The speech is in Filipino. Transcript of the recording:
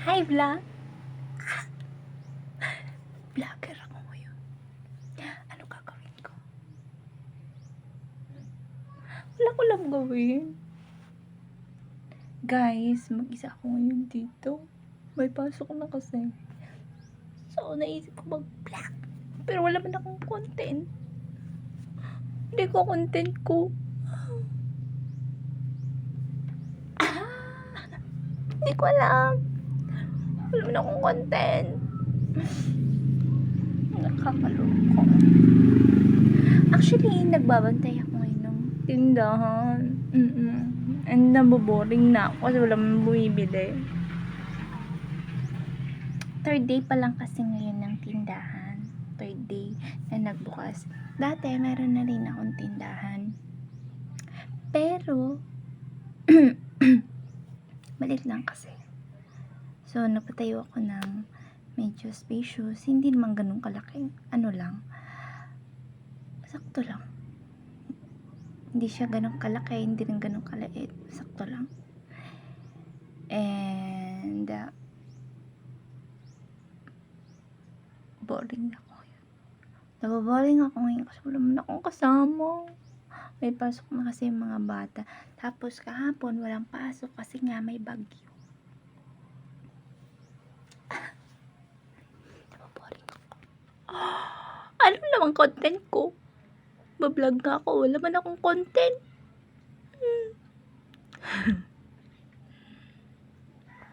Hi, vlog! Vlogger ako ngayon. Ano gagawin ko? Wala ko lang gawin. Guys, mag-isa ako ngayon dito. May pasok na kasi. So, naisip ko mag-vlog. Pero wala man akong content. Hindi ko content ko. Hindi ko alam. Wala man akong content. Nakakaloko. Actually, nagbabantay ako ngayon ng tindahan. And naboboring na ako kasi wala man bumibili. Third day pa lang kasi ngayon ng tindahan. Third day na nagbukas. Dati, meron na rin akong tindahan. Pero, malit lang kasi. So, napatayo ako ng medyo spacious. Hindi naman ganun kalaki. Ano lang. Sakto lang. Hindi siya ganun kalaki. Hindi rin ganun kaliit. Sakto lang. And, boring ako ngayon. Nababoring ako ngayon kasi wala man akong kasama. May pasok na kasi yung mga bata. Tapos kahapon walang pasok kasi nga may bagyo. Nababoring ako. Ano naman content ko? Bablog nga ako. Wala man akong content.